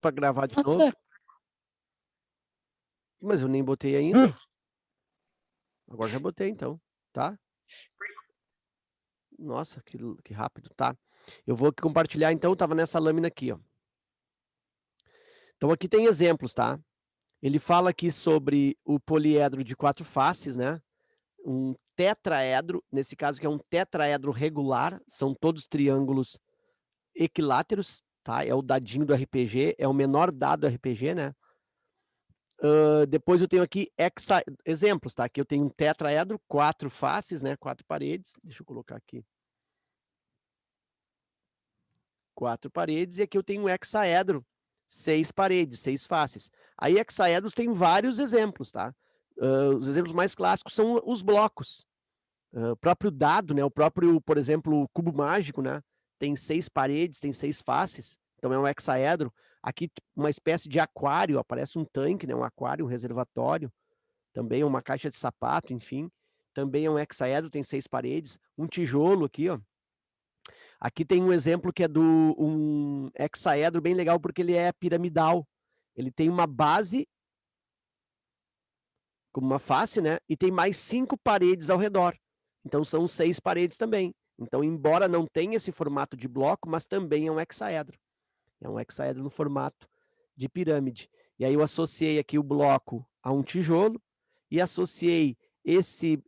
para gravar de Nossa. novo. Mas eu nem botei ainda. Agora já botei, então, tá? Nossa, que rápido, tá? Eu vou compartilhar, então, estava nessa lâmina aqui, ó. Então aqui tem exemplos, tá? Ele fala aqui sobre o poliedro de 4 faces, né? Um tetraedro, nesse caso que é um tetraedro regular, são todos triângulos equiláteros, tá? É o dadinho do RPG, é o menor dado do RPG, né? Depois eu tenho aqui exemplos, tá? Aqui eu tenho um tetraedro, 4 faces, né? 4 paredes. Deixa eu colocar aqui. 4 paredes, e aqui eu tenho um hexaedro, 6 paredes, 6 faces. Aí hexaedros tem vários exemplos, tá? Os exemplos mais clássicos são os blocos. O próprio dado, né? O próprio, por exemplo, o cubo mágico, né? Tem 6 paredes, tem 6 faces, então é um hexaedro. Aqui uma espécie de aquário, aparece um tanque, né? Um aquário, um reservatório, também uma caixa de sapato, enfim. Também é um hexaedro, tem 6 paredes. Um tijolo aqui, ó. Aqui tem um exemplo que é um hexaedro bem legal, porque ele é piramidal. Ele tem uma base, como uma face, né? E tem mais 5 paredes ao redor. Então são 6 paredes também. Então, embora não tenha esse formato de bloco, mas também é um hexaedro. É um hexaedro no formato de pirâmide. E aí eu associei aqui o bloco a um tijolo e associei esse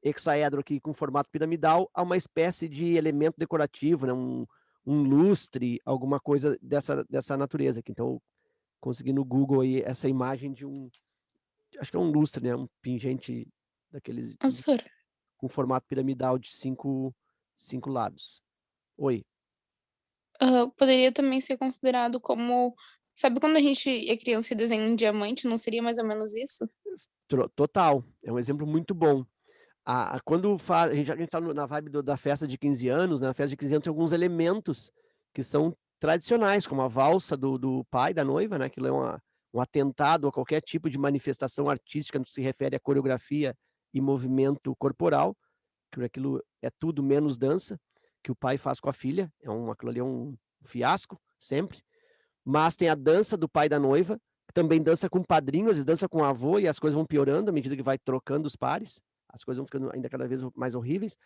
hexaedro aqui com formato piramidal a uma espécie de elemento decorativo, né? Um lustre, alguma coisa dessa natureza aqui. Então, eu consegui no Google aí essa imagem de acho que é um lustre, né? Um pingente daqueles Nossa. com formato piramidal de 5 lados. Oi. Poderia também ser considerado como, sabe quando a gente é criança e desenha um diamante, não seria mais ou menos isso? Total, é um exemplo muito bom. Quando a gente tá na vibe da festa de 15 anos, né? Na festa de 15 anos tem alguns elementos que são tradicionais, como a valsa do pai da noiva, né? Aquilo é um atentado a qualquer tipo de manifestação artística no que se refere à coreografia e movimento corporal, que aquilo é tudo menos dança, que o pai faz com a filha, aquilo ali é um fiasco, sempre. Mas tem a dança do pai da noiva, que também dança com o padrinho, às vezes dança com o avô, e as coisas vão piorando à medida que vai trocando os pares, as coisas vão ficando ainda cada vez mais horríveis,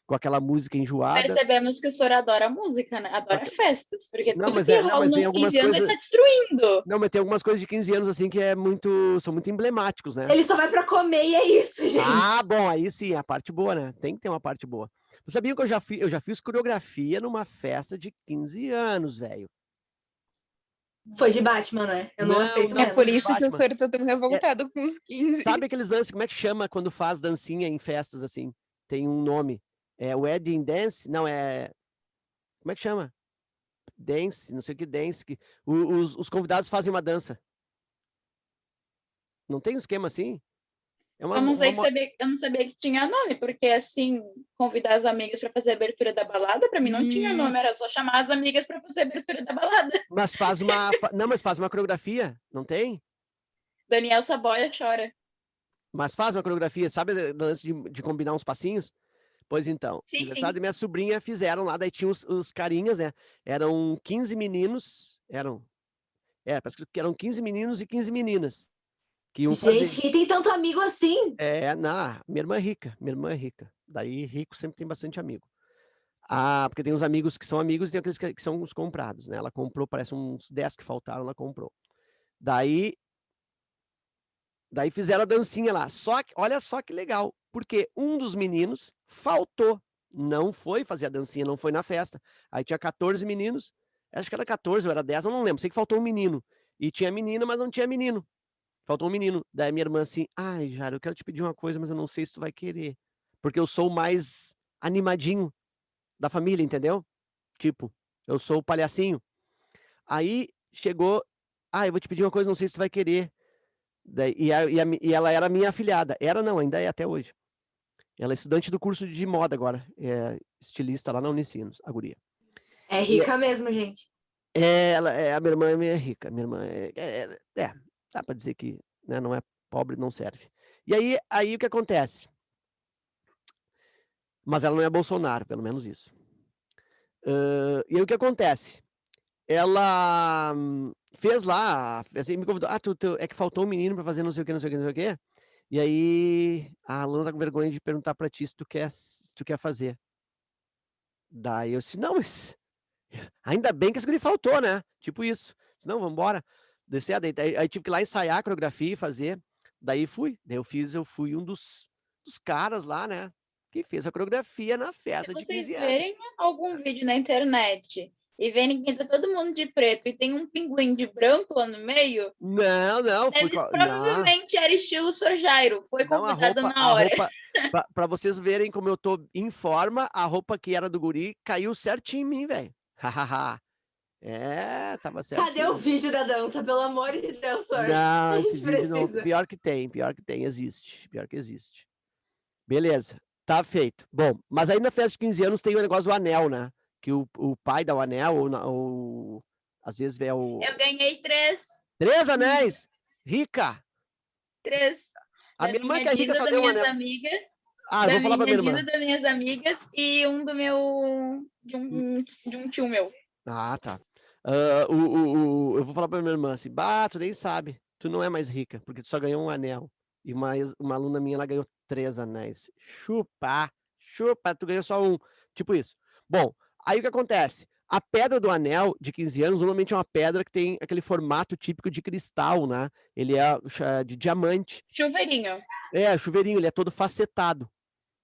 com aquela música enjoada. Percebemos que o senhor adora música, né? Adora festas, porque Não, tudo mas que não, rola mas tem nos algumas 15 anos ele coisas. tá destruindo. Não, mas tem algumas coisas de 15 anos assim que são muito emblemáticos, né? Ele só vai pra comer e é isso, gente. Ah, bom, aí sim, a parte boa, né? Tem que ter uma parte boa. Você sabia que eu já fiz coreografia numa festa de 15 anos, velho? Foi de Batman, né? Eu não aceito É menos. por isso que o Batman. senhor tá tão revoltado com os 15. Sabe aqueles danças, como é que chama quando faz dancinha em festas assim? Tem um nome. É wedding dance? Não, como é que chama? Dance, não sei o que dance. Os convidados fazem uma dança. Não tem um esquema assim? É Eu não sabia que tinha nome, porque assim, convidar as amigas para fazer a abertura da balada, para mim não tinha nome, era só chamar as amigas para fazer a abertura da balada. Mas faz uma coreografia, não tem? Daniel Saboia chora. Mas faz uma coreografia, sabe o lance de combinar uns passinhos? Pois então, Sim, engraçado, sim. minha sobrinha fizeram lá, daí tinha os carinhas, né? Eram 15 meninos, parece que eram 15 meninos e 15 meninas que iam fazer. Gente, quem tem tanto amigo assim? Minha irmã é rica. Daí rico sempre tem bastante amigo. Porque tem uns amigos que são amigos e tem aqueles que são os comprados, né? Ela comprou, parece uns 10 que faltaram, ela comprou. Daí fizeram a dancinha lá. Só que, olha só que legal, porque um dos meninos faltou, não foi fazer a dancinha, não foi na festa. Aí tinha 14 meninos, acho que era 14 ou era 10, eu não lembro, sei que faltou um menino. E tinha menina, mas não tinha menino. Faltou um menino. Daí minha irmã assim, ai, Jara, eu quero te pedir uma coisa, mas eu não sei se tu vai querer. Porque eu sou o mais animadinho da família, entendeu? Tipo, eu sou o palhacinho. Aí chegou, eu vou te pedir uma coisa, não sei se tu vai querer. Daí, e ela era minha afilhada. Era não, ainda é até hoje. Ela é estudante do curso de moda agora. É estilista lá na Unicinos, a guria. É rica mesmo, gente. A minha irmã é meio rica. Minha irmã dá pra dizer que, né, não é pobre, não serve. E aí o que acontece? Mas ela não é Bolsonaro, pelo menos isso. E aí o que acontece? Ela fez lá, assim, me convidou, é que faltou um menino pra fazer não sei o que, não sei o que, não sei o que. E aí, a aluna tá com vergonha de perguntar pra ti se tu quer fazer. Daí eu disse, não, mas ainda bem que esse guri faltou, né? Tipo isso. Disse, não, vambora. Descer, aí tive que ir lá ensaiar a coreografia e fazer. Daí fui. Daí eu fui um dos caras lá, né? Que fez a coreografia na Se festa de vocês 15 anos. verem algum vídeo na internet e verem que tá todo mundo de preto e tem um pinguim de branco lá no meio, Não, fui deve, provavelmente era estilo Sr. Jairo. Foi Não, convidado na hora. pra vocês verem como eu tô em forma, a roupa que era do guri caiu certinho em mim, velho. Hahaha. É, tava Cadê o certinho. vídeo da dança? Pelo amor de Deus, Sor. Não, A esse gente vídeo não. precisa. Pior que tem, existe. Pior que existe. Beleza, tá feito. Bom, mas aí na festa de 15 anos tem o negócio do anel, né? Que o pai dá o anel, ou às vezes é o. Eu ganhei 3. 3 anéis! Rica! 3. A Da minha irmã minha que é rica Dina, só das deu um minhas anel. amigas. Ah, eu Da vou falar pra minha minha irmã. Dina, das minhas amigas. E um do meu. De um tio meu. Ah, tá. Eu vou falar pra minha irmã assim, tu nem sabe, tu não é mais rica, porque tu só ganhou um anel. E uma aluna minha, ela ganhou 3 anéis. Chupa, tu ganhou só um. Tipo isso. Bom, aí o que acontece? A pedra do anel de 15 anos, normalmente é uma pedra que tem aquele formato típico de cristal, né? Ele é de diamante. Chuveirinho. É, chuveirinho, ele é todo facetado,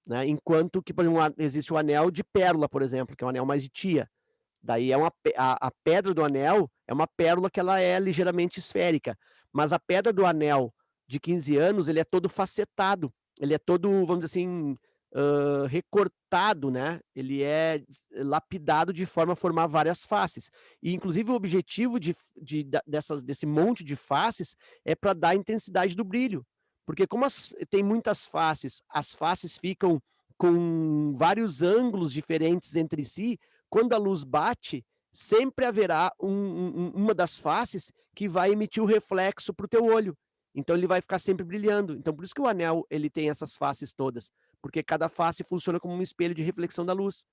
né? Enquanto que, por exemplo, existe o anel de pérola, por exemplo, que é um anel mais de tia. Daí a pedra do anel é uma pérola que ela é ligeiramente esférica, mas a pedra do anel de 15 anos, ele é todo facetado, ele é todo, vamos dizer assim, recortado, né? Ele é lapidado de forma a formar várias faces. E, inclusive, o objetivo desse monte de faces é para dar intensidade do brilho. Porque como tem muitas faces, as faces ficam com vários ângulos diferentes entre si, quando a luz bate, sempre haverá uma das faces que vai emitir o reflexo para o teu olho. Então ele vai ficar sempre brilhando. Então por isso que o anel ele tem essas faces todas, porque cada face funciona como um espelho de reflexão da luz.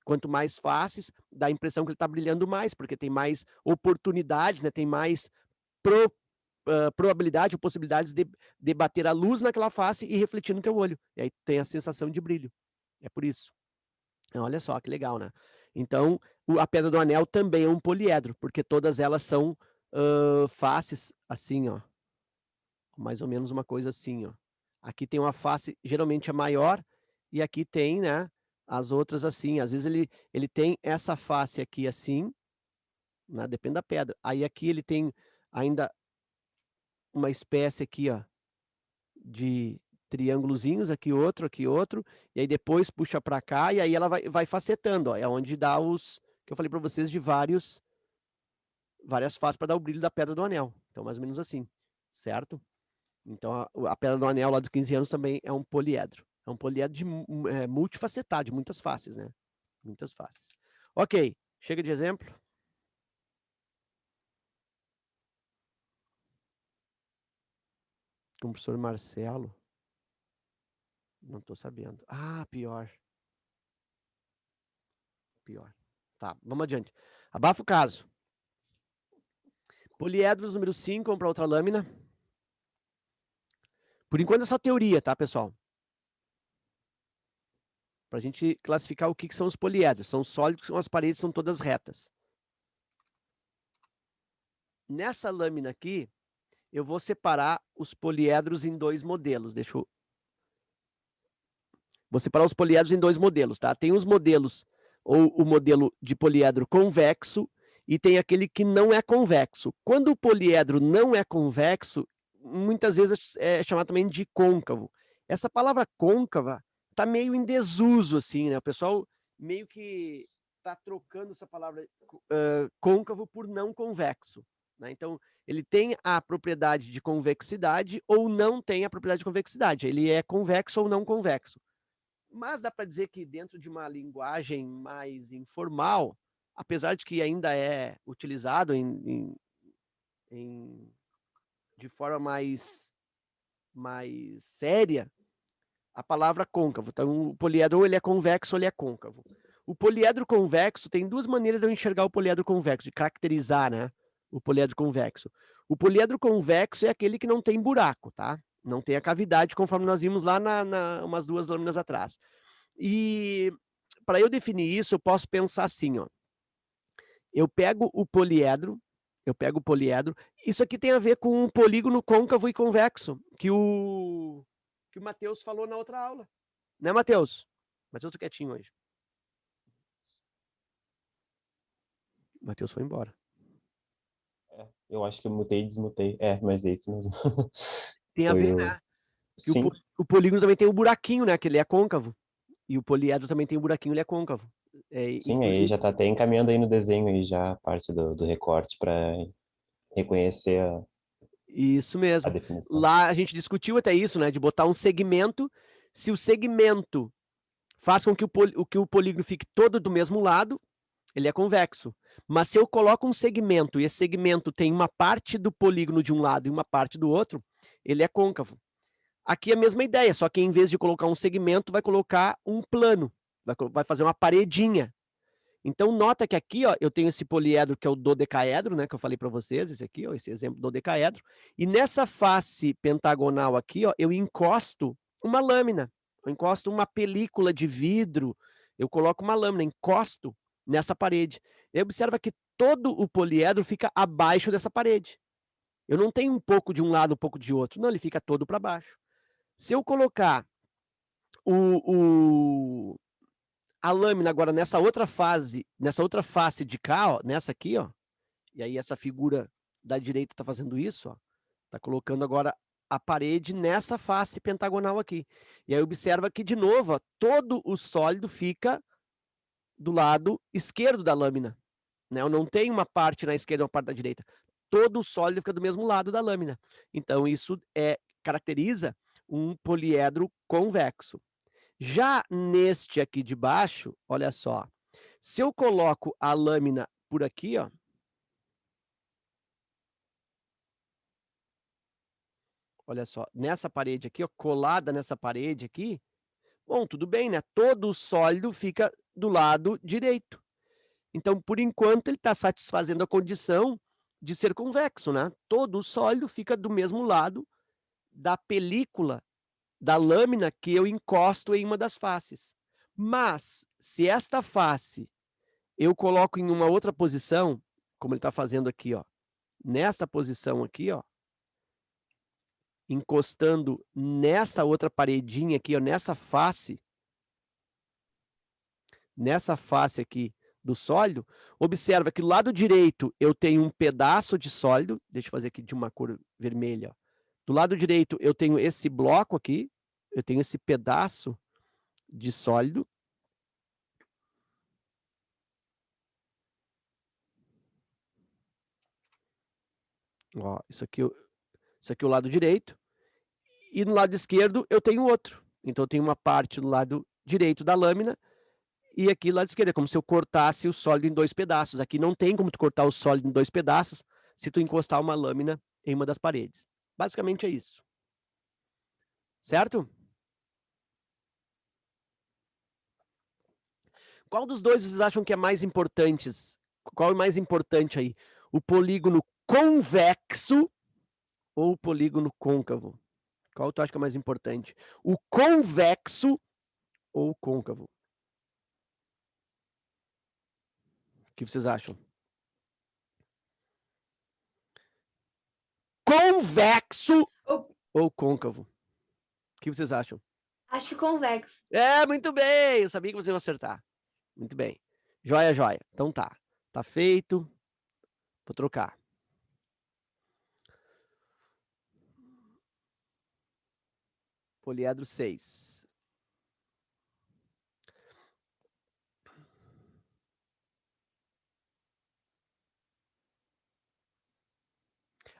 Quanto mais faces, dá a impressão que ele está brilhando mais, porque tem mais oportunidades, né? Tem mais probabilidade ou possibilidades de bater a luz naquela face e refletir no teu olho. E aí tem a sensação de brilho. É por isso. Olha só que legal, né? Então, a pedra do anel também é um poliedro, porque todas elas são faces assim, ó. Mais ou menos uma coisa assim, ó. Aqui tem uma face, geralmente a maior, e aqui tem, né, as outras assim. Às vezes ele tem essa face aqui assim, né, depende da pedra. Aí aqui ele tem ainda uma espécie aqui, ó, de triângulozinhos, aqui outro, e aí depois puxa para cá, e aí ela vai facetando, ó, é onde dá os, que eu falei para vocês, de várias faces para dar o brilho da pedra do anel. Então, mais ou menos assim, certo? Então, a pedra do anel lá dos 15 anos também é um poliedro. É um poliedro multifacetado, de muitas faces, né? Muitas faces. Ok, chega de exemplo. Com o professor Marcelo. Não estou sabendo. Ah, pior. Tá, vamos adiante. Abafa o caso. Poliedros número 5, vamos para outra lâmina. Por enquanto, essa teoria, tá, pessoal? Para a gente classificar o que são os poliedros. São sólidos, as paredes são todas retas. Nessa lâmina aqui, eu vou separar os poliedros em 2 modelos. Vou separar os poliedros em 2 modelos, tá? Tem os modelos, ou o modelo de poliedro convexo, e tem aquele que não é convexo. Quando o poliedro não é convexo, muitas vezes é chamado também de côncavo. Essa palavra côncava está meio em desuso, assim, né? O pessoal meio que está trocando essa palavra côncavo por não convexo, né? Então, ele tem a propriedade de convexidade ou não tem a propriedade de convexidade. Ele é convexo ou não convexo. Mas dá para dizer que dentro de uma linguagem mais informal, apesar de que ainda é utilizado de forma mais séria, a palavra côncavo. Então, o poliedro ou ele é convexo ou ele é côncavo. O poliedro convexo tem 2 maneiras de eu enxergar o poliedro convexo, de caracterizar, né, o poliedro convexo. O poliedro convexo é aquele que não tem buraco, tá? Não tem a cavidade, conforme nós vimos lá umas 2 lâminas atrás. E para eu definir isso, eu posso pensar assim, ó. Eu pego o poliedro, isso aqui tem a ver com um polígono côncavo e convexo, que o Matheus falou na outra aula. Né, Matheus? Matheus tá quietinho hoje. O Matheus foi embora. Eu acho que eu mutei e desmutei. Mas é isso mesmo. Tem a Foi ver, o- né? Que Sim, o polígono também tem o buraquinho, né? Que ele é côncavo. E o poliedro também tem o buraquinho, ele é côncavo. sim, aí Inclusive, já tá até encaminhando aí no desenho aí já a parte do recorte para reconhecer isso a mesmo. definição. Lá a gente discutiu até isso, né? De botar um segmento. Se o segmento faz com que o polígono fique todo do mesmo lado, ele é convexo. Mas se eu coloco um segmento e esse segmento tem uma parte do polígono de um lado e uma parte do outro, ele é côncavo. Aqui é a mesma ideia, só que em vez de colocar um segmento, vai colocar um plano, vai fazer uma paredinha. Então nota que aqui, ó, eu tenho esse poliedro que é o dodecaedro, né, que eu falei para vocês, esse aqui, ó, esse exemplo do dodecaedro, e nessa face pentagonal aqui, ó, eu encosto uma lâmina, eu encosto uma película de vidro, eu coloco uma lâmina, encosto nessa parede. E observa que todo o poliedro fica abaixo dessa parede. Eu não tenho um pouco de um lado, um pouco de outro, não, ele fica todo para baixo. Se eu colocar a lâmina agora nessa outra face de cá, ó, nessa aqui, ó, e aí essa figura da direita está fazendo isso, ó, tá colocando agora a parede nessa face pentagonal aqui. E aí observa que, de novo, ó, todo o sólido fica do lado esquerdo da lâmina. Né? Eu não tenho uma parte na esquerda e uma parte da direita. Todo o sólido fica do mesmo lado da lâmina. Então, isso caracteriza um poliedro convexo. Já neste aqui de baixo, olha só, se eu coloco a lâmina por aqui, ó, olha só, nessa parede aqui, ó, colada nessa parede aqui, bom, tudo bem, né? Todo o sólido fica do lado direito. Então, por enquanto, ele está satisfazendo a condição de ser convexo, né? Todo o sólido fica do mesmo lado da película da lâmina que eu encosto em uma das faces. Mas, se esta face eu coloco em uma outra posição, como ele está fazendo aqui, ó, nesta posição aqui, ó, encostando nessa outra paredinha aqui, ó, nessa face aqui do sólido, observa que do lado direito eu tenho um pedaço de sólido, deixa eu fazer aqui de uma cor vermelha, ó. Do lado direito eu tenho esse bloco aqui, eu tenho esse pedaço de sólido. Ó, isso aqui é o lado direito. E no lado esquerdo eu tenho outro. Então eu tenho uma parte do lado direito da lâmina e aqui do lado esquerdo. É como se eu cortasse o sólido em 2 pedaços. Aqui não tem como tu cortar o sólido em 2 pedaços se tu encostar uma lâmina em uma das paredes. Basicamente é isso. Certo? Qual dos dois vocês acham que é mais importante? Qual é mais importante aí? O polígono convexo ou o polígono côncavo? Qual tu acha que é mais importante? O convexo ou o côncavo? O que vocês acham? Convexo ou côncavo? O que vocês acham? Acho que convexo. Muito bem! Eu sabia que vocês iam acertar. Muito bem. Joia, joia. Então tá. Tá feito. Vou trocar. Poliedro 6.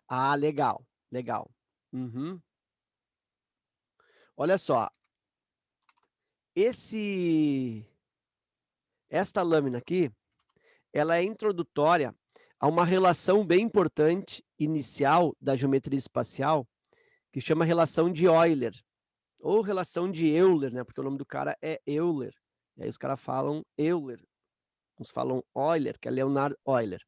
Ah, legal. Legal. Uhum. Olha só. Esta lâmina aqui, ela é introdutória a uma relação bem importante inicial da geometria espacial, que chama relação de Euler, ou relação de Euler, né? Porque o nome do cara é Euler. E aí os caras falam Euler. Uns falam Euler, que é Leonhard Euler.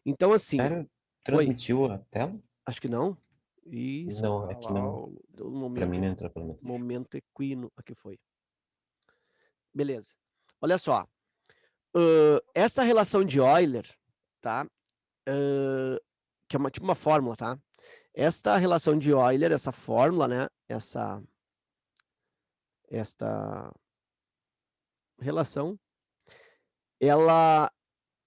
Então, assim, Sério? Transmitiu a tela? Acho que não. Isso. Não, é que não. Deu um Pra mim não entrou, pelo menos. momento equino. Aqui foi. Beleza. Olha só. Essa relação de Euler, tá? Que é tipo uma fórmula, tá? Esta relação de Euler, essa fórmula, né? Esta relação, ela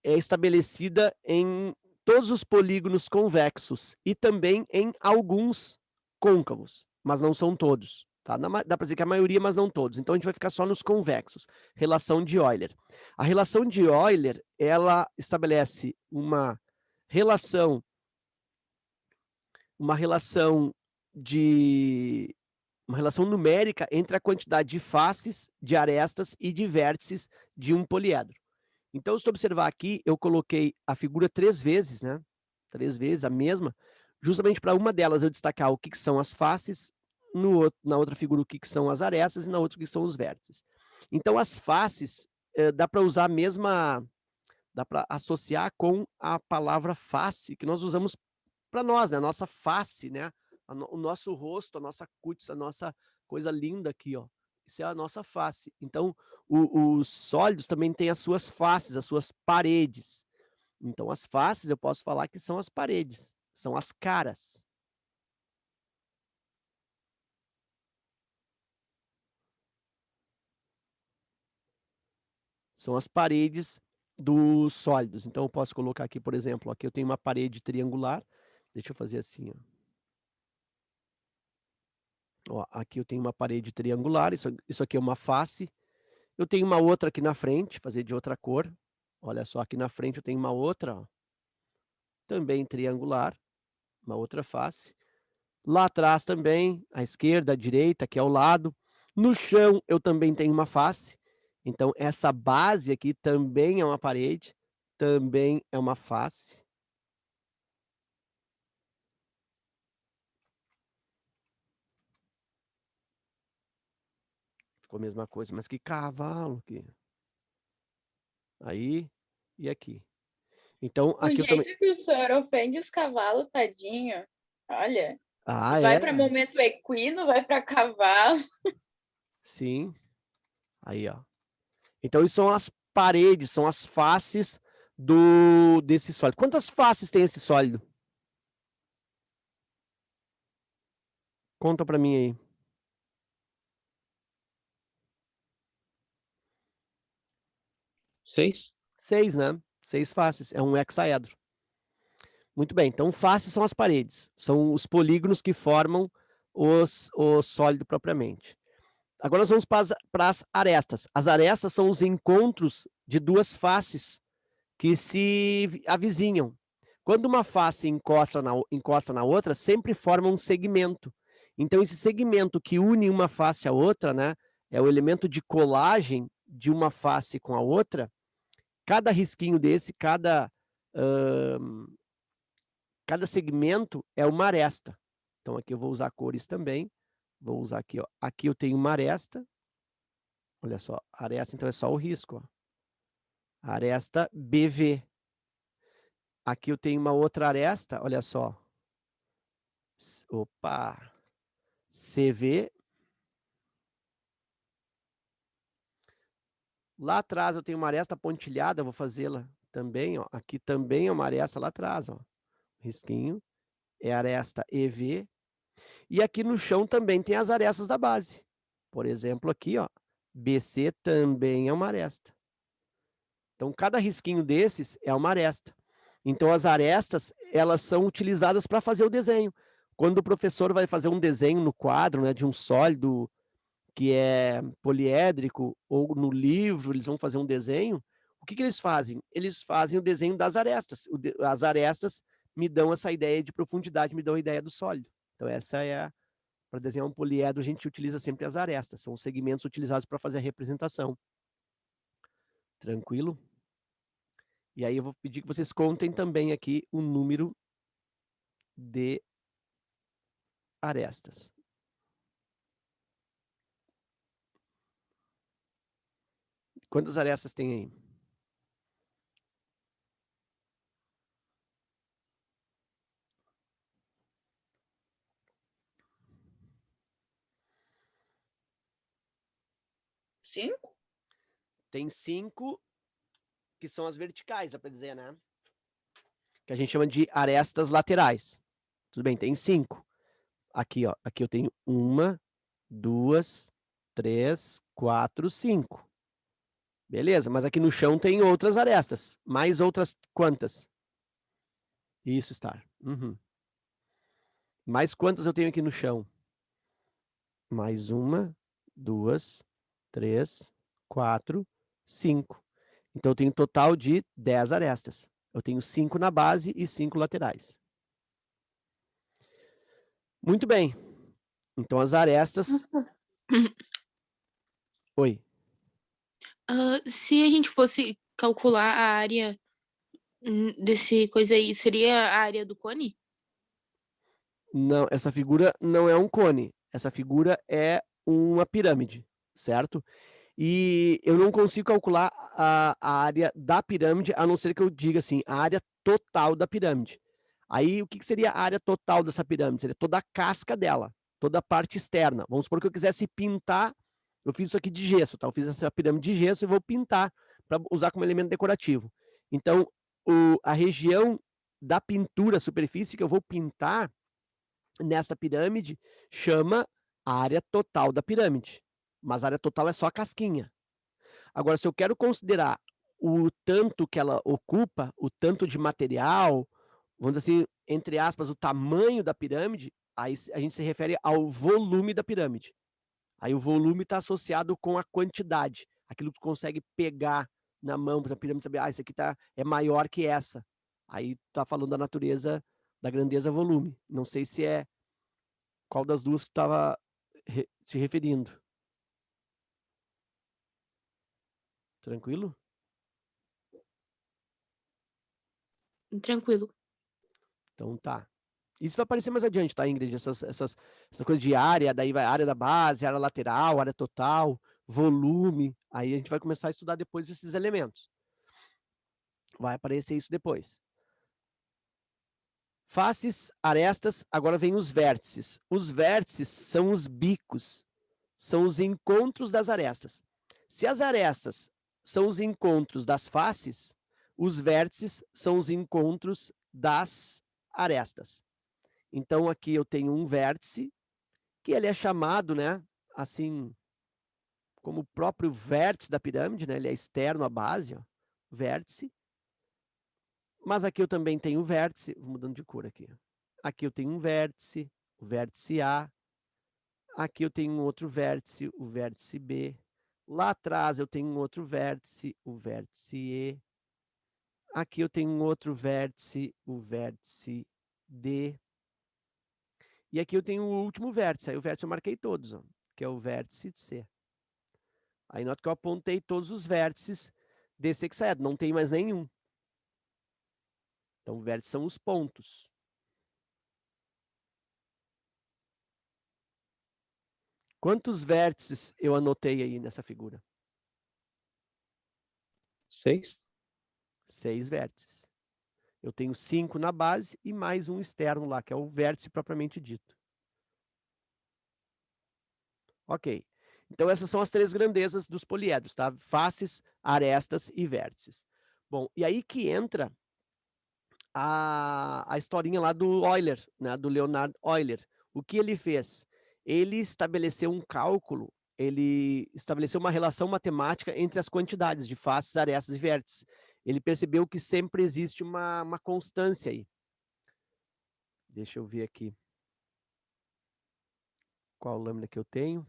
é estabelecida em todos os polígonos convexos e também em alguns côncavos, mas não são todos. Tá? Dá para dizer que a maioria, mas não todos. Então a gente vai ficar só nos convexos. Relação de Euler. A relação de Euler, ela estabelece uma relação numérica entre a quantidade de faces, de arestas e de vértices de um poliedro. Então, se tu observar aqui, eu coloquei a figura 3 vezes, né? 3 vezes a mesma, justamente para uma delas eu destacar o que são as faces, na outra figura o que são as arestas e na outra o que são os vértices. Então, as faces, dá para usar a mesma, dá para associar com a palavra face, que nós usamos para nós, né? A nossa face, né? O nosso rosto, a nossa cutis, a nossa coisa linda aqui, ó. Isso é a nossa face. Então, os sólidos também têm as suas faces, as suas paredes. Então, as faces eu posso falar que são as paredes, são as caras. São as paredes dos sólidos. Então, eu posso colocar aqui, por exemplo, aqui eu tenho uma parede triangular. Deixa eu fazer assim, ó. Ó, aqui eu tenho uma parede triangular, isso aqui é uma face. Eu tenho uma outra aqui na frente, fazer de outra cor. Olha só, aqui na frente eu tenho uma outra, ó, também triangular, uma outra face. Lá atrás também, à esquerda, à direita, aqui ao lado. No chão eu também tenho uma face. Então, essa base aqui também é uma parede, também é uma face. Ficou a mesma coisa, mas que cavalo aqui. Aí e aqui. Então, O aqui eu jeito também. que o senhor ofende os cavalos, tadinho. Olha, Ah, vai é? para momento equino, vai para cavalo. Sim. Aí, ó. Então, isso são as paredes, são as faces desse sólido. Quantas faces tem esse sólido? Conta para mim aí. 6? 6, né? 6 faces. É um hexaedro. Muito bem. Então, faces são as paredes. São os polígonos que formam o sólido propriamente. Agora nós vamos para as arestas. As arestas são os encontros de duas faces que se avizinham. Quando uma face encosta na outra, sempre forma um segmento. Então, esse segmento que une uma face à outra, né, é o elemento de colagem de uma face com a outra. Cada risquinho desse, cada segmento é uma aresta. Então, aqui eu vou usar cores também. Vou usar aqui, ó. Aqui eu tenho uma aresta. Olha só, aresta, então é só o risco, ó. Aresta BV. Aqui eu tenho uma outra aresta, olha só. Opa! CV. Lá atrás eu tenho uma aresta pontilhada, vou fazê-la também, ó. Aqui também é uma aresta lá atrás, ó. Risquinho. É aresta EV. E aqui no chão também tem as arestas da base. Por exemplo, aqui, ó. BC também é uma aresta. Então, cada risquinho desses é uma aresta. Então, as arestas, elas são utilizadas para fazer o desenho. Quando o professor vai fazer um desenho no quadro, né, de um sólido que é poliédrico, ou no livro, eles vão fazer um desenho, o que eles fazem? Eles fazem o desenho das arestas. As arestas me dão essa ideia de profundidade, me dão a ideia do sólido. Então, essa é para desenhar um poliedro, a gente utiliza sempre as arestas. São os segmentos utilizados para fazer a representação. Tranquilo? E aí eu vou pedir que vocês contem também aqui o número de arestas. Quantas arestas tem aí? 5? Tem 5 que são as verticais, dá para dizer, né? Que a gente chama de arestas laterais. Tudo bem, tem 5. Aqui, ó. Aqui eu tenho 1, 2, 3, 4, 5. Beleza, mas aqui no chão tem outras arestas. Mais outras quantas? Isso, Star. Uhum. Mais quantas eu tenho aqui no chão? Mais 1, 2, 3, 4, 5. Então eu tenho um total de 10 arestas. Eu tenho 5 na base e 5 laterais. Muito bem. Então as arestas... Nossa. Oi. Se a gente fosse calcular a área desse coisa aí, seria a área do cone? Não, essa figura não é um cone. Essa figura é uma pirâmide, certo? E eu não consigo calcular a área da pirâmide, a não ser que eu diga assim, a área total da pirâmide. Aí, o que seria a área total dessa pirâmide? Seria toda a casca dela, toda a parte externa. Vamos supor que eu quisesse pintar, eu fiz isso aqui de gesso, tá? Eu fiz essa pirâmide de gesso e vou pintar para usar como elemento decorativo. Então, a região da pintura, a superfície que eu vou pintar nessa pirâmide, chama a área total da pirâmide. Mas a área total é só a casquinha. Agora, se eu quero considerar o tanto que ela ocupa, o tanto de material, vamos dizer assim, entre aspas, o tamanho da pirâmide, aí a gente se refere ao volume da pirâmide. Aí o volume está associado com a quantidade, aquilo que tu consegue pegar na mão para a pirâmide, saber, isso aqui é maior que essa. Aí tá falando da natureza, da grandeza volume. Não sei se é qual das duas que tu estava se referindo. Tranquilo? Tranquilo. Então tá. Isso vai aparecer mais adiante, tá, Ingrid? Essas coisas de área, daí vai área da base, área lateral, área total, volume. Aí a gente vai começar a estudar depois esses elementos. Vai aparecer isso depois. Faces, arestas, agora vem os vértices. Os vértices são os bicos, são os encontros das arestas. Se as arestas são os encontros das faces, os vértices são os encontros das arestas. Então, aqui eu tenho um vértice, que ele é chamado, né, assim, como o próprio vértice da pirâmide, né, ele é externo à base, ó, vértice. Mas aqui eu também tenho um vértice, vou mudando de cor aqui. Aqui eu tenho um vértice, o vértice A. Aqui eu tenho um outro vértice, o vértice B. Lá atrás eu tenho um outro vértice, o vértice E. Aqui eu tenho um outro vértice, o vértice D. E aqui eu tenho o último vértice, aí o vértice eu marquei todos, ó, que é o vértice C. Aí nota que eu apontei todos os vértices desse hexaedro, não tem mais nenhum. Então, vértices são os pontos. Quantos vértices eu anotei aí nessa figura? 6? 6 vértices. Eu tenho 5 na base e mais um externo lá, que é o vértice propriamente dito. Ok. Então, essas são as 3 grandezas dos poliedros, tá? Faces, arestas e vértices. Bom, e aí que entra a historinha lá do Euler, né? Do Leonhard Euler. O que ele fez? Ele estabeleceu um cálculo, ele estabeleceu uma relação matemática entre as quantidades de faces, arestas e vértices. Ele percebeu que sempre existe uma constância aí. Deixa eu ver aqui. Qual lâmina que eu tenho?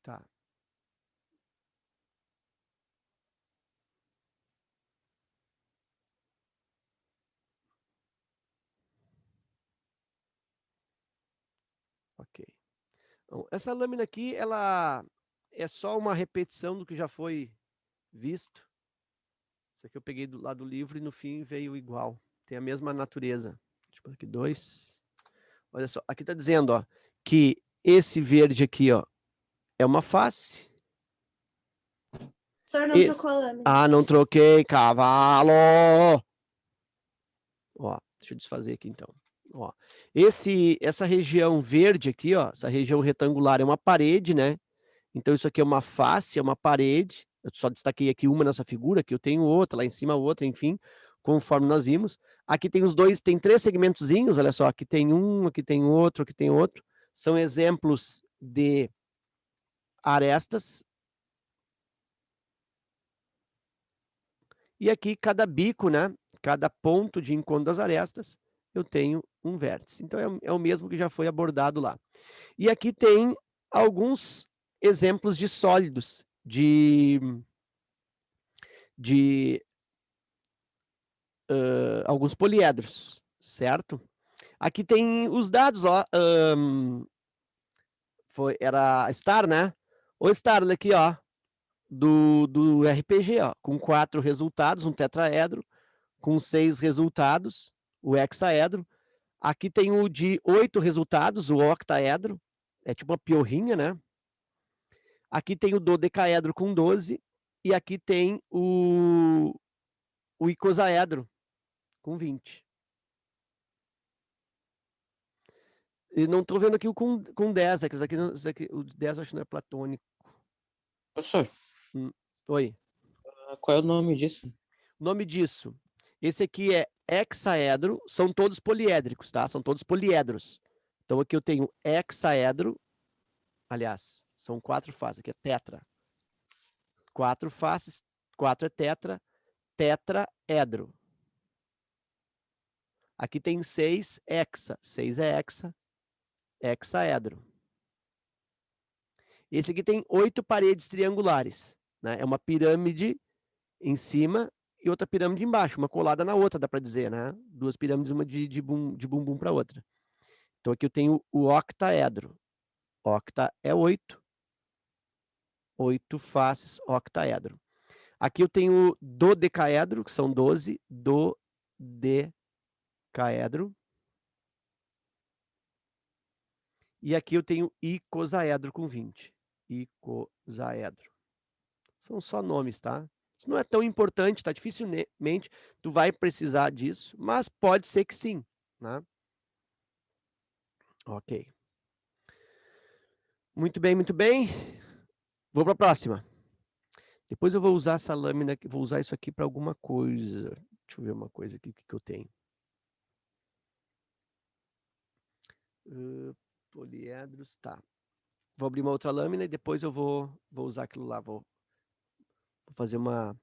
Tá. Ok. Então, essa lâmina aqui, ela é só uma repetição do que já foi visto. Isso aqui eu peguei lá do livro e no fim veio igual. Tem a mesma natureza. Deixa eu aqui 2. Olha só, aqui está dizendo, ó, que esse verde aqui, ó, é uma face. O senhor não trocou a lâmina. Ah, não troquei, cavalo! Ó, deixa Deixa eu desfazer aqui, então. Ó, essa região verde aqui, ó, essa região retangular é uma parede, né? Então, isso aqui é uma face, é uma parede. Eu só destaquei aqui uma nessa figura, aqui eu tenho outra, lá em cima outra, enfim, conforme nós vimos. Aqui tem os dois, tem 3 segmentozinhos, olha só, aqui tem um, aqui tem outro, aqui tem outro. São exemplos de arestas. E aqui, cada bico, né? Cada ponto de encontro das arestas, eu tenho um vértice. Então, é o mesmo que já foi abordado lá. E aqui tem alguns exemplos de sólidos, de alguns poliedros, certo? Aqui tem os dados, ó. Era Star, né? O Star aqui, ó, do RPG, ó, com 4 resultados, um tetraedro, com 6 resultados, o hexaedro. Aqui tem o de 8 resultados, o octaedro, é tipo uma piorrinha, né? Aqui tem o dodecaedro com 12, e aqui tem o icosaedro com 20. E não estou vendo aqui o com 10, esse aqui, o 10 acho que não é platônico. Professor, Oi. qual é o nome disso? O nome disso, esse aqui é hexaedro, são todos poliédricos, tá? São todos poliedros. Então aqui eu tenho hexaedro, aliás, são 4 faces, aqui é tetra. 4 faces, 4 é tetra, tetraedro. Aqui tem 6 hexa, 6 é hexa, hexaedro. Esse aqui tem 8 paredes triangulares, né? É uma pirâmide em cima e outra pirâmide embaixo, uma colada na outra, dá para dizer, né? 2 pirâmides, uma de bumbum para outra. Então aqui eu tenho o octaedro. Octa é 8. 8 faces, octaedro. Aqui eu tenho o dodecaedro, que são 12, dodecaedro. E aqui eu tenho icosaedro com 20. Icosaedro. São só nomes, tá? Isso não é tão importante, tá? Dificilmente tu vai precisar disso, mas pode ser que sim, né? Ok. Muito bem, muito bem. Vou para a próxima. Depois eu vou usar essa lâmina, vou usar isso aqui para alguma coisa. Deixa eu ver uma coisa aqui, o que eu tenho. Poliedros, tá. Vou abrir uma outra lâmina e depois eu vou usar aquilo lá. Vou fazer uma...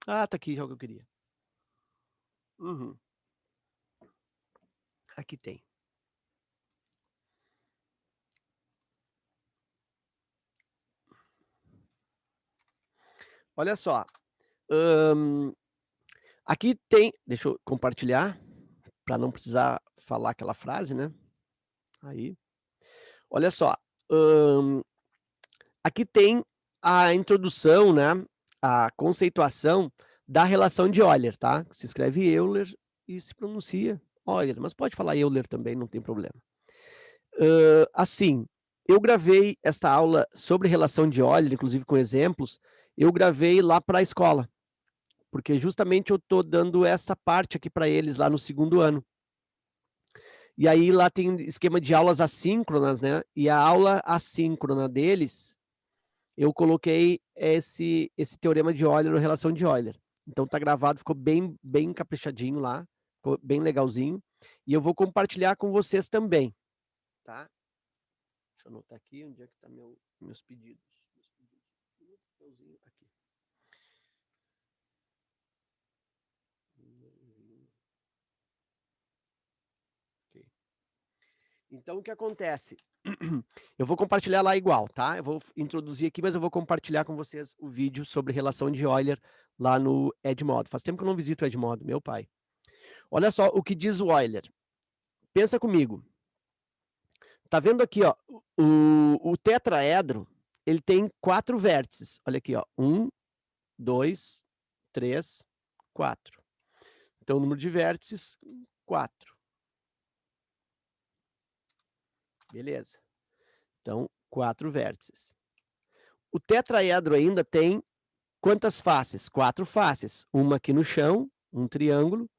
Ah, tá aqui já o que eu queria. Aqui tem. Olha só. Aqui tem... Deixa eu compartilhar, para não precisar falar aquela frase, né? Aí. Olha só. Aqui tem a introdução, né? A conceituação da relação de Euler, tá? Se escreve Euler e se pronuncia Euler, mas pode falar Euler também, não tem problema. Assim, eu gravei esta aula sobre relação de Euler, inclusive com exemplos, eu gravei lá para a escola, porque justamente eu estou dando essa parte aqui para eles lá no 2º ano. E aí lá tem esquema de aulas assíncronas, né? E a aula assíncrona deles, eu coloquei esse teorema de Euler, ou relação de Euler. Então tá gravado, ficou bem caprichadinho lá, ficou bem legalzinho. E eu vou compartilhar com vocês também, tá? Deixa eu anotar aqui onde é que tá meus pedidos. Aqui. Okay. Então o que acontece? Eu vou compartilhar lá igual, tá? Eu vou introduzir aqui, mas eu vou compartilhar com vocês o vídeo sobre relação de Euler lá no Edmodo. Faz tempo que eu não visito o Edmodo, meu pai. Olha só o que diz o Euler. Pensa comigo. Tá vendo aqui, ó, o tetraedro, ele tem 4 vértices. Olha aqui, ó, 1, 2, 3, 4. Então, o número de vértices, 4. Beleza. Então, 4 vértices. O tetraedro ainda tem quantas faces? 4 faces. Uma aqui no chão, um triângulo,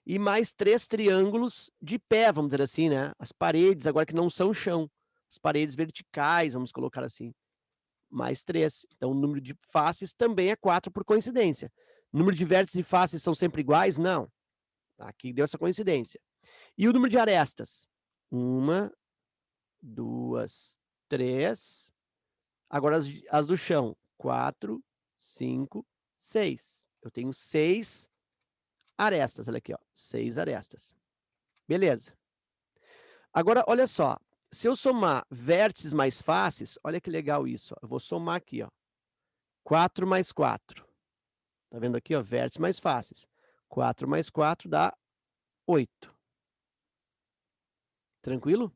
e mais 3 triângulos de pé, vamos dizer assim, né? As paredes, agora que não são chão. As paredes verticais, vamos colocar assim. Mais 3. Então, o número de faces também é 4 por coincidência. O número de vértices e faces são sempre iguais? Não. Aqui deu essa coincidência. E o número de arestas? 1, 2, 3. Agora as do chão. 4, 5, 6. Eu tenho 6 arestas. Olha aqui, ó. 6 arestas. Beleza. Agora, olha só. Se eu somar vértices mais faces, olha que legal isso. Ó. Eu vou somar aqui, ó. 4 mais 4. Tá vendo aqui, ó? Vértices mais faces. 4 mais 4 dá 8. Tranquilo?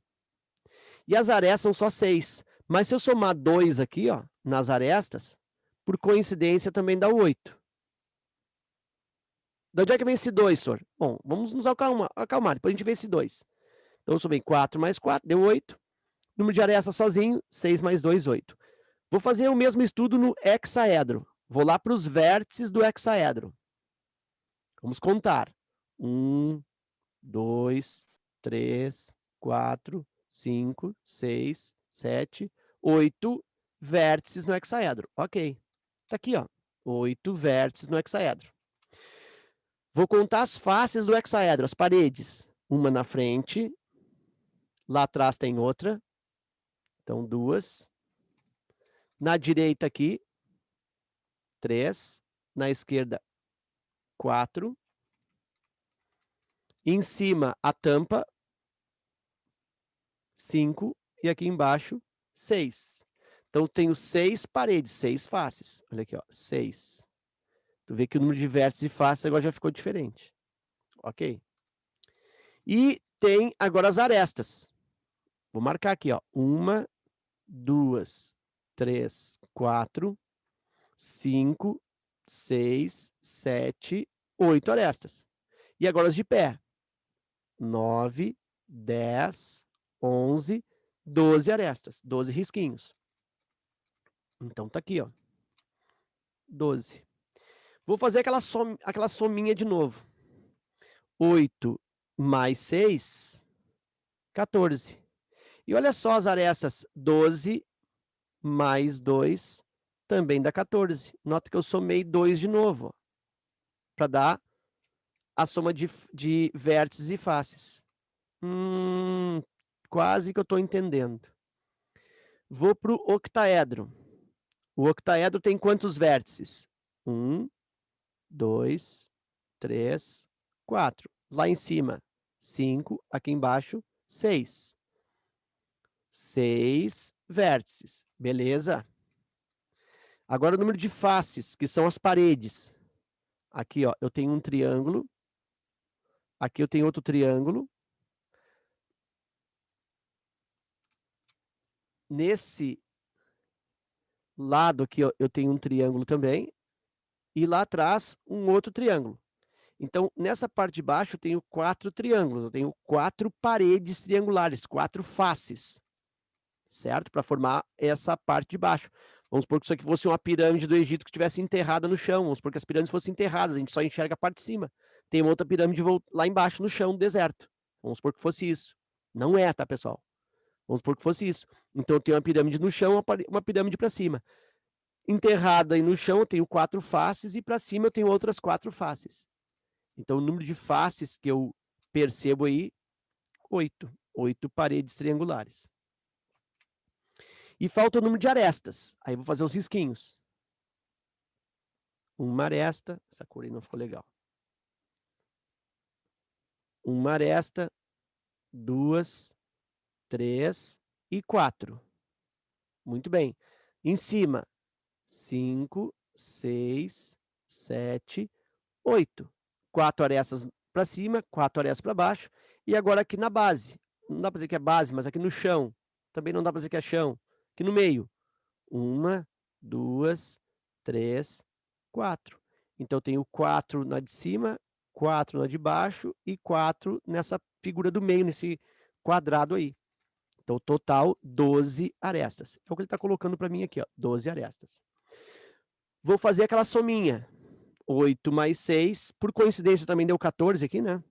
E as arestas são só 6. Mas se eu somar 2 aqui, ó, nas arestas, por coincidência também dá 8. De onde é que vem esse 2, senhor? Bom, vamos nos acalmar, depois a gente vê esse 2. Então, eu somei 4 mais 4, deu 8. Número de arestas sozinho, 6 mais 2, 8. Vou fazer o mesmo estudo no hexaedro. Vou lá para os vértices do hexaedro. Vamos contar. 1, 2, 3, 4, 5, 6, 7, 8 vértices no hexaedro. Ok. Tá aqui, ó. 8 vértices no hexaedro. Vou contar as faces do hexaedro, as paredes. Uma na frente. Lá atrás tem outra. Então, 2. Na direita aqui, 3. Na esquerda, 4. Em cima, a tampa, 5. E aqui embaixo, 6. Então, tenho 6 paredes, 6 faces. Olha aqui, ó, 6. Tu vê que o número de vértices e faces agora já ficou diferente. Ok? E tem agora as arestas. Vou marcar aqui, ó. 1, 2, 3, 4, 5, 6, 7, 8 arestas. E agora as de pé. 9, 10, 11, 12 arestas. 12 risquinhos. Então tá aqui, ó. 12. Vou fazer aquela sominha de novo. 8 mais 6, 14. E olha só as arestas. 12 mais 2 também dá 14. Nota que eu somei 2 de novo, para dar a soma de vértices e faces. Quase que eu estou entendendo. Vou para o octaedro. O octaedro tem quantos vértices? 1, 2, 3, 4. Lá em cima, 5. Aqui embaixo, 6. 6 vértices. Beleza? Agora o número de faces, que são as paredes. Aqui, ó, eu tenho um triângulo. Aqui eu tenho outro triângulo. Nesse lado aqui, ó, eu tenho um triângulo também. E lá atrás, um outro triângulo. Então, nessa parte de baixo, eu tenho 4 triângulos. Eu tenho 4 paredes triangulares, 4 faces. Certo? Para formar essa parte de baixo. Vamos supor que isso aqui fosse uma pirâmide do Egito que estivesse enterrada no chão. Vamos supor que as pirâmides fossem enterradas, a gente só enxerga a parte de cima. Tem uma outra pirâmide lá embaixo no chão, no deserto. Vamos supor que fosse isso. Não é, tá, pessoal? Vamos supor que fosse isso. Então, eu tenho uma pirâmide no chão, uma pirâmide para cima. Enterrada aí no chão, eu tenho 4 faces e para cima eu tenho outras 4 faces. Então, o número de faces que eu percebo aí, 8. 8 paredes triangulares. E falta o número de arestas. Aí eu vou fazer os risquinhos. Uma aresta. Essa cor aí não ficou legal. Uma aresta, 2, 3 e 4. Muito bem. Em cima, 5, 6, 7, 8. 4 arestas para cima, 4 arestas para baixo. E agora aqui na base. Não dá para dizer que é base, mas aqui no chão. Também não dá para dizer que é chão. Aqui no meio. 1, 2, 3, 4. Então, eu tenho 4 na de cima, 4 na de baixo e 4 nessa figura do meio, nesse quadrado aí. Então, total, 12 arestas. É o que ele está colocando para mim aqui, ó, 12 arestas. Vou fazer aquela sominha. 8 mais 6, por coincidência também deu 14 aqui, né?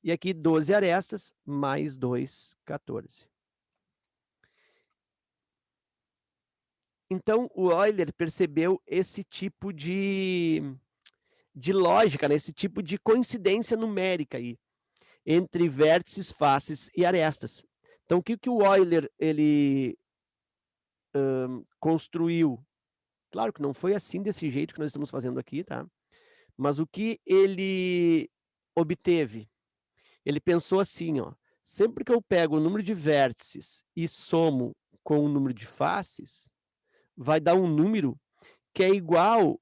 E aqui 12 arestas, mais 2, 14. Então, o Euler percebeu esse tipo de lógica, né? Esse tipo de coincidência numérica aí, entre vértices, faces e arestas. Então, o que o Euler ele, construiu? Claro que não foi assim, desse jeito que nós estamos fazendo aqui, tá? Mas o que ele obteve? Ele pensou assim, ó, sempre que eu pego o número de vértices e somo com o número de faces, vai dar um número que é igual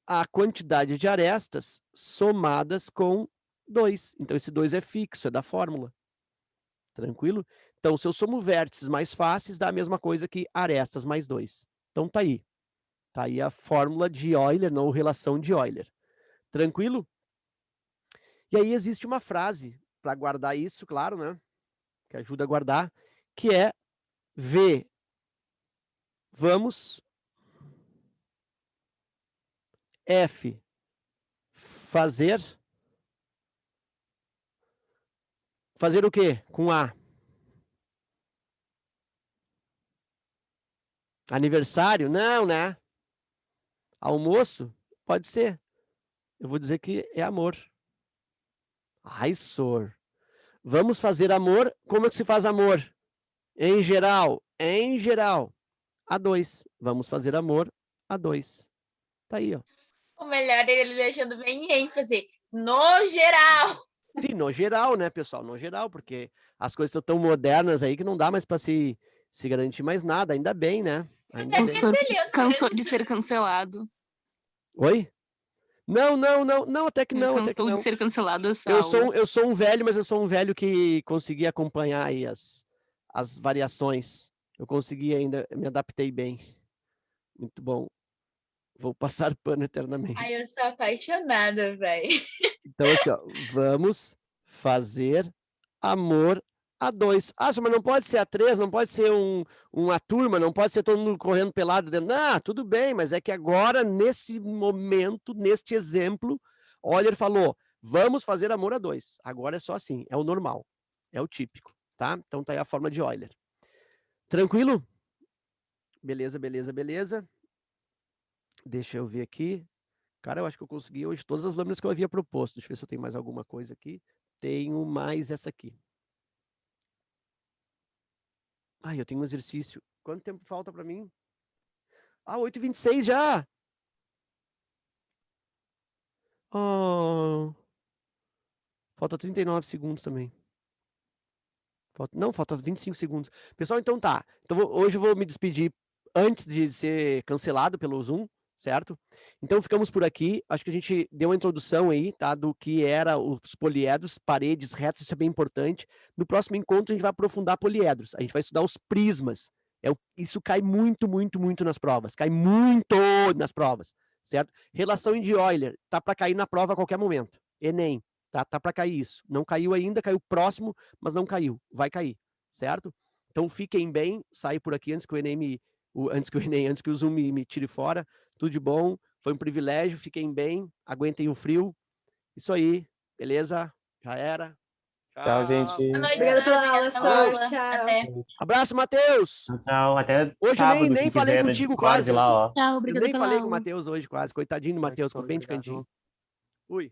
à quantidade de arestas somadas com 2. Então, esse 2 é fixo, é da fórmula. Tranquilo? Então, se eu somo vértices mais faces, dá a mesma coisa que arestas mais 2. Então, tá aí. Tá aí a fórmula de Euler, não relação de Euler. Tranquilo? E aí existe uma frase para guardar isso, claro, né? Que ajuda a guardar, que é V. Vamos. F. Fazer. Fazer o quê? Com A. Aniversário? Não, né? Almoço? Pode ser. Eu vou dizer que é amor. Ai, sor. Vamos fazer amor. Como é que se faz amor? Em geral. Em geral. A2. Vamos fazer amor A2. Tá aí, ó. O melhor é ele deixando bem em ênfase. No geral. Sim, no geral, né, pessoal? No geral, porque as coisas estão tão modernas aí que não dá mais para se garantir mais nada. Ainda bem, né? Ainda O bem. senhor cansou de ser cancelado. Oi? Não, até que Ele não, até que cansou não. de ser cancelado essa Eu aula. sou um velho, mas eu sou um velho que consegui acompanhar aí as variações. Eu consegui ainda, me adaptei bem. Muito bom. Vou passar pano eternamente. Ai, eu sou apaixonada, velho. Então, assim, ó, vamos fazer amor A2. Ah, mas não pode ser A3, não pode ser uma turma, não pode ser todo mundo correndo pelado dentro. Ah, tudo bem, mas é que agora, nesse momento, neste exemplo, Euler falou, vamos fazer amor A2. Agora é só assim, é o normal, é o típico, tá? Então tá aí a fórmula de Euler. Tranquilo? Beleza, beleza, beleza. Deixa eu ver aqui. Cara, eu acho que eu consegui hoje todas as lâminas que eu havia proposto. Deixa eu ver se eu tenho mais alguma coisa aqui. Tenho mais essa aqui. Ai, eu tenho um exercício. Quanto tempo falta para mim? Ah, 8h26 já! Oh. Falta 39 segundos também. Falta 25 segundos. Pessoal, então tá. Então, hoje eu vou me despedir antes de ser cancelado pelo Zoom, certo? Então ficamos por aqui. Acho que a gente deu uma introdução aí, tá? Do que era os poliedros, paredes retas, isso é bem importante. No próximo encontro a gente vai aprofundar poliedros. A gente vai estudar os prismas. Isso cai muito, muito, muito nas provas. Cai muito nas provas, certo? Relação de Euler, tá para cair na prova a qualquer momento. Enem. Tá para cair isso. Não caiu ainda, caiu próximo, mas não caiu. Vai cair, certo? Então fiquem bem, saio por aqui antes que o Zoom me tire fora. Tudo de bom, foi um privilégio, fiquem bem, aguentem o frio. Isso aí, beleza? Já era. Tchau, gente. Boa noite, Obrigada pela Sandra. aula, Até sorte. aula. Tchau. Até. Abraço, Matheus! Tchau, até Hoje sábado, nem quem falei quiser, no contigo Discord quase. lá, ó. Tchau, Eu obrigada nem pela falei com o aula. Matheus hoje quase. Coitadinho do Matheus, ficou bem de cantinho. Fui.